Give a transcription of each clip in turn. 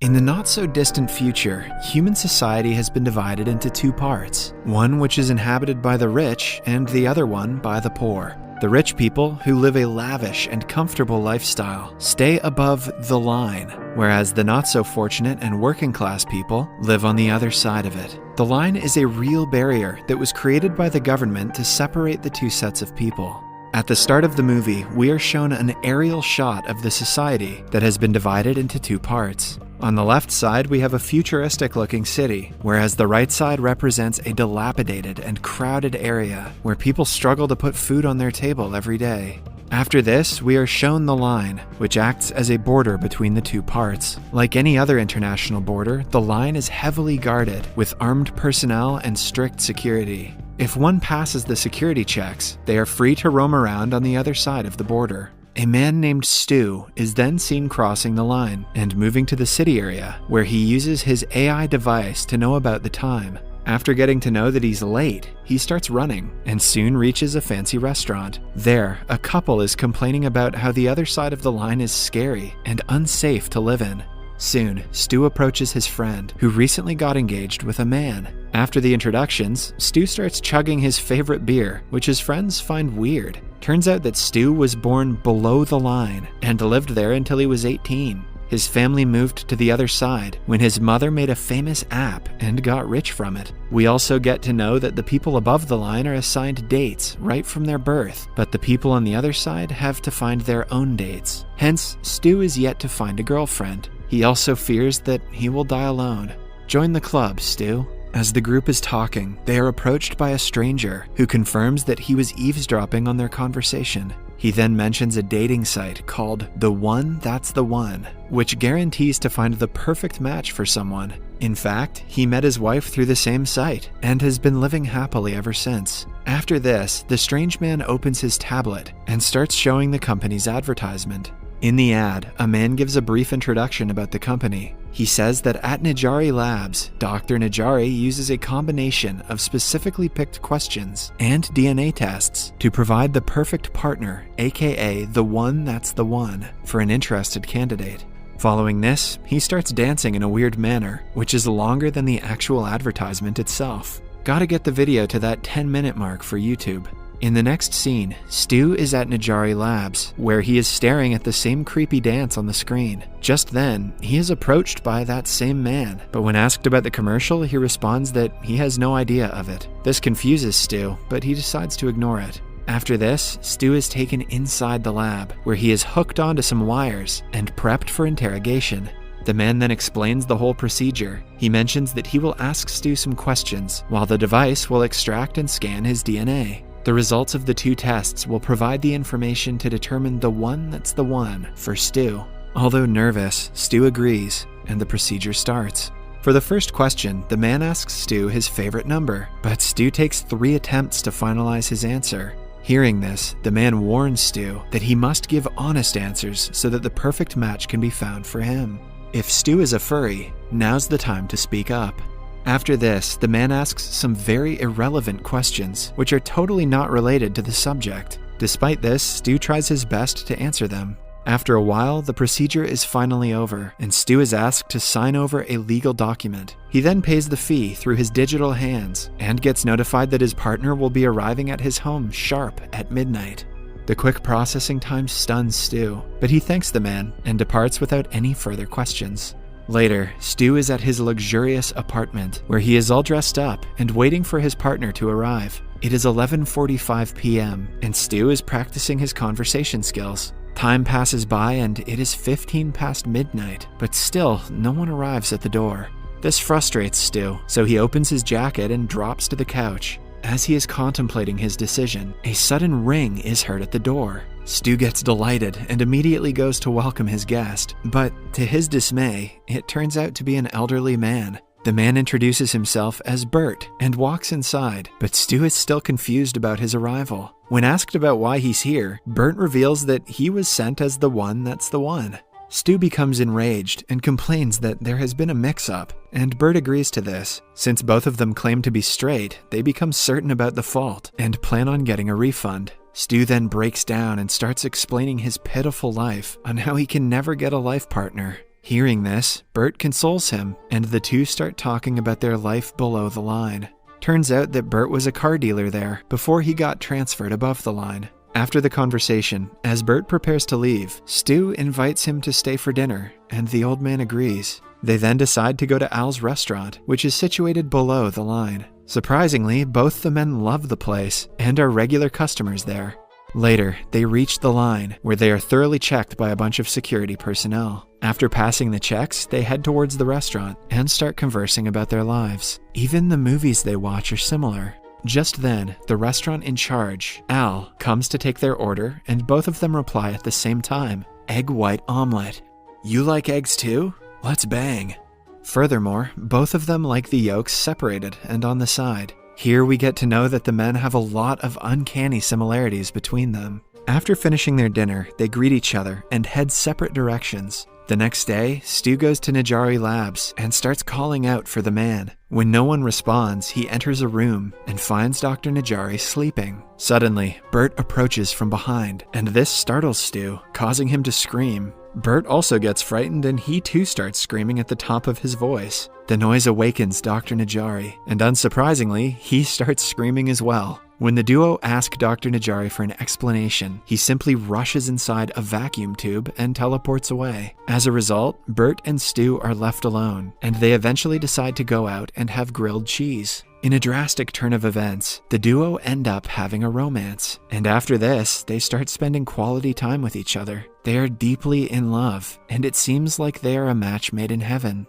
In the not-so-distant future, human society has been divided into two parts, one which is inhabited by the rich and the other one by the poor. The rich people, who live a lavish and comfortable lifestyle, stay above the line, whereas the not-so-fortunate and working-class people live on the other side of it. The line is a real barrier that was created by the government to separate the two sets of people. At the start of the movie, we are shown an aerial shot of the society that has been divided into two parts. On the left side, we have a futuristic-looking city, whereas the right side represents a dilapidated and crowded area where people struggle to put food on their table every day. After this, we are shown the line, which acts as a border between the two parts. Like any other international border, the line is heavily guarded, with armed personnel and strict security. If one passes the security checks, they are free to roam around on the other side of the border. A man named Stu is then seen crossing the line and moving to the city area, where he uses his AI device to know about the time. After getting to know that he's late, he starts running and soon reaches a fancy restaurant. There, a couple is complaining about how the other side of the line is scary and unsafe to live in. Soon, Stu approaches his friend, who recently got engaged with a man. After the introductions, Stu starts chugging his favorite beer, which his friends find weird. Turns out that Stu was born below the line and lived there until he was 18. His family moved to the other side when his mother made a famous app and got rich from it. We also get to know that the people above the line are assigned dates right from their birth, but the people on the other side have to find their own dates. Hence, Stu is yet to find a girlfriend. He also fears that he will die alone. Join the club, Stu. As the group is talking, they are approached by a stranger who confirms that he was eavesdropping on their conversation. He then mentions a dating site called The One That's the One, which guarantees to find the perfect match for someone. In fact, he met his wife through the same site and has been living happily ever since. After this, the strange man opens his tablet and starts showing the company's advertisement. In the ad, a man gives a brief introduction about the company. He says that at Najari Labs, Dr. Najari uses a combination of specifically picked questions and DNA tests to provide the perfect partner, aka the one that's the one, for an interested candidate. Following this, he starts dancing in a weird manner, which is longer than the actual advertisement itself. Gotta get the video to that 10-minute mark for YouTube. In the next scene, Stu is at Najari Labs, where he is staring at the same creepy dance on the screen. Just then, he is approached by that same man, but when asked about the commercial, he responds that he has no idea of it. This confuses Stu, but he decides to ignore it. After this, Stu is taken inside the lab, where he is hooked onto some wires and prepped for interrogation. The man then explains the whole procedure. He mentions that he will ask Stu some questions, while the device will extract and scan his DNA. The results of the two tests will provide the information to determine the one that's the one for Stu. Although nervous, Stu agrees, and the procedure starts. For the first question, the man asks Stu his favorite number, but Stu takes 3 attempts to finalize his answer. Hearing this, the man warns Stu that he must give honest answers so that the perfect match can be found for him. If Stu is a furry, now's the time to speak up. After this, the man asks some very irrelevant questions, which are totally not related to the subject. Despite this, Stu tries his best to answer them. After a while, the procedure is finally over, and Stu is asked to sign over a legal document. He then pays the fee through his digital hands, and gets notified that his partner will be arriving at his home sharp at midnight. The quick processing time stuns Stu, but he thanks the man and departs without any further questions. Later, Stu is at his luxurious apartment, where he is all dressed up and waiting for his partner to arrive. It is 11:45 p.m., and Stu is practicing his conversation skills. Time passes by and it is 15 past midnight, but still no one arrives at the door. This frustrates Stu, so he opens his jacket and drops to the couch. As he is contemplating his decision, a sudden ring is heard at the door. Stu gets delighted and immediately goes to welcome his guest, but to his dismay, it turns out to be an elderly man. The man introduces himself as Bert and walks inside, but Stu is still confused about his arrival. When asked about why he's here, Bert reveals that he was sent as the one that's the one. Stu becomes enraged and complains that there has been a mix-up, and Bert agrees to this. Since both of them claim to be straight, they become certain about the fault and plan on getting a refund. Stu then breaks down and starts explaining his pitiful life on how he can never get a life partner. Hearing this, Bert consoles him, and the two start talking about their life below the line. Turns out that Bert was a car dealer there before he got transferred above the line. After the conversation, as Bert prepares to leave, Stu invites him to stay for dinner, and the old man agrees. They then decide to go to Al's restaurant, which is situated below the line. Surprisingly, both the men love the place and are regular customers there. Later, they reach the line, where they are thoroughly checked by a bunch of security personnel. After passing the checks, they head towards the restaurant and start conversing about their lives. Even the movies they watch are similar. Just then, the restaurant in charge, Al, comes to take their order, and both of them reply at the same time, "Egg white omelet." "You like eggs too? Let's bang." Furthermore, both of them like the yolks separated and on the side. Here we get to know that the men have a lot of uncanny similarities between them. After finishing their dinner, they greet each other and head separate directions. The next day, Stu goes to Najari Labs and starts calling out for the man. When no one responds, he enters a room and finds Dr. Najari sleeping. Suddenly, Bert approaches from behind, and this startles Stu, causing him to scream. Bert also gets frightened, and he too starts screaming at the top of his voice. The noise awakens Dr. Najari, and unsurprisingly, he starts screaming as well. When the duo ask Dr. Najari for an explanation, he simply rushes inside a vacuum tube and teleports away. As a result, Bert and Stu are left alone, and they eventually decide to go out and have grilled cheese. In a drastic turn of events, the duo end up having a romance, and after this, they start spending quality time with each other. They are deeply in love, and it seems like they are a match made in heaven.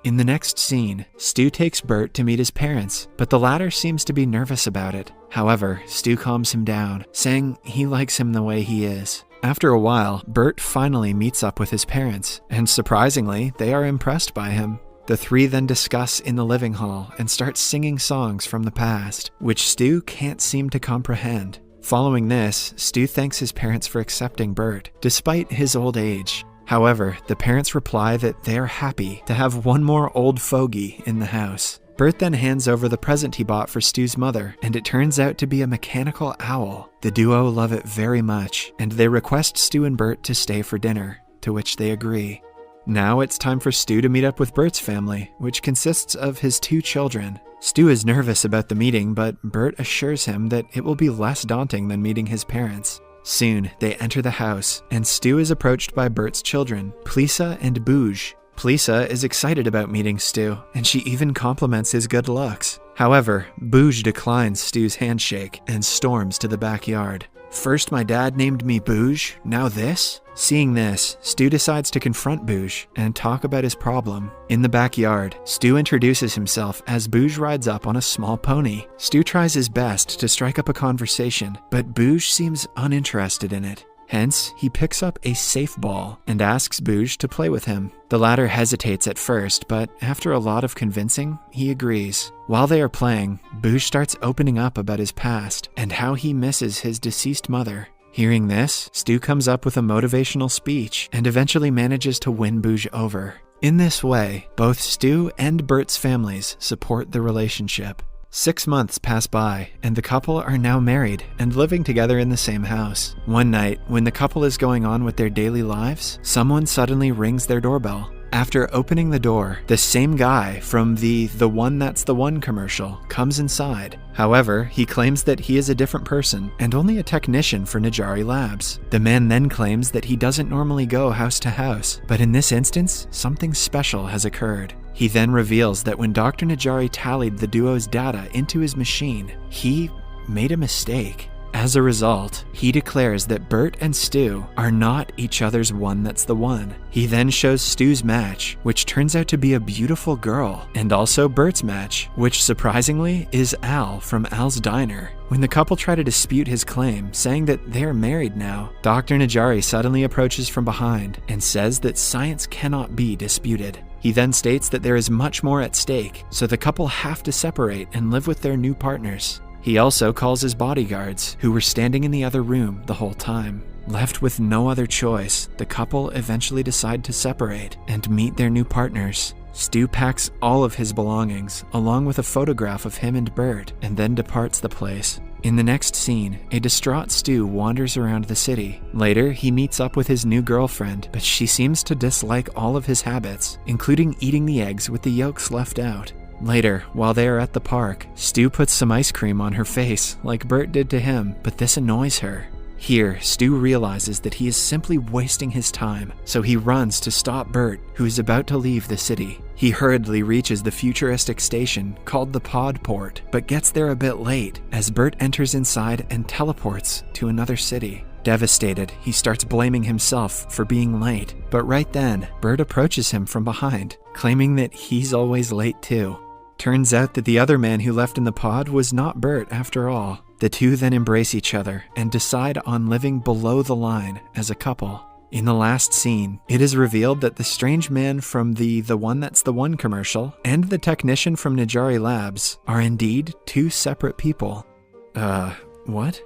In the next scene, Stu takes Bert to meet his parents, but the latter seems to be nervous about it. However, Stu calms him down, saying he likes him the way he is. After a while, Bert finally meets up with his parents, and surprisingly, they are impressed by him. The three then discuss in the living hall and start singing songs from the past, which Stu can't seem to comprehend. Following this, Stu thanks his parents for accepting Bert, despite his old age. However, the parents reply that they are happy to have one more old fogey in the house. Bert then hands over the present he bought for Stu's mother, and it turns out to be a mechanical owl. The duo love it very much, and they request Stu and Bert to stay for dinner, to which they agree. Now it's time for Stu to meet up with Bert's family, which consists of his 2 children. Stu is nervous about the meeting, but Bert assures him that it will be less daunting than meeting his parents. Soon, they enter the house, and Stu is approached by Bert's children, Plisa and Bouge. Plisa is excited about meeting Stu, and she even compliments his good looks. However, Bouge declines Stu's handshake and storms to the backyard. "First my dad named me Bouge, now this?" Seeing this, Stu decides to confront Bouge and talk about his problem. In the backyard, Stu introduces himself as Bouge rides up on a small pony. Stu tries his best to strike up a conversation, but Bouge seems uninterested in it. Hence, he picks up a safe ball and asks Bouge to play with him. The latter hesitates at first, but after a lot of convincing, he agrees. While they are playing, Bouge starts opening up about his past and how he misses his deceased mother. Hearing this, Stu comes up with a motivational speech and eventually manages to win Bouge over. In this way, both Stu and Bert's families support the relationship. 6 months pass by, and the couple are now married and living together in the same house. One night, when the couple is going on with their daily lives, someone suddenly rings their doorbell. After opening the door, the same guy from the One That's the One commercial comes inside. However, he claims that he is a different person and only a technician for Najari Labs. The man then claims that he doesn't normally go house to house, but in this instance, something special has occurred. He then reveals that when Dr. Najari tallied the duo's data into his machine, he made a mistake. As a result, he declares that Bert and Stu are not each other's one that's the one. He then shows Stu's match, which turns out to be a beautiful girl, and also Bert's match, which surprisingly is Al from Al's Diner. When the couple try to dispute his claim, saying that they are married now, Dr. Najari suddenly approaches from behind and says that science cannot be disputed. He then states that there is much more at stake, so the couple have to separate and live with their new partners. He also calls his bodyguards, who were standing in the other room the whole time. Left with no other choice, the couple eventually decide to separate and meet their new partners. Stu packs all of his belongings, along with a photograph of him and Bert, and then departs the place. In the next scene, a distraught Stu wanders around the city. Later, he meets up with his new girlfriend, but she seems to dislike all of his habits, including eating the eggs with the yolks left out. Later, while they are at the park, Stu puts some ice cream on her face, like Bert did to him, but this annoys her. Here, Stu realizes that he is simply wasting his time, so he runs to stop Bert, who is about to leave the city. He hurriedly reaches the futuristic station called the Pod Port, but gets there a bit late as Bert enters inside and teleports to another city. Devastated, he starts blaming himself for being late, but right then, Bert approaches him from behind, claiming that he's always late too. Turns out that the other man who left in the pod was not Bert after all. The two then embrace each other and decide on living below the line as a couple. In the last scene, it is revealed that the strange man from the One That's the One commercial and the technician from Najari Labs are indeed two separate people. What?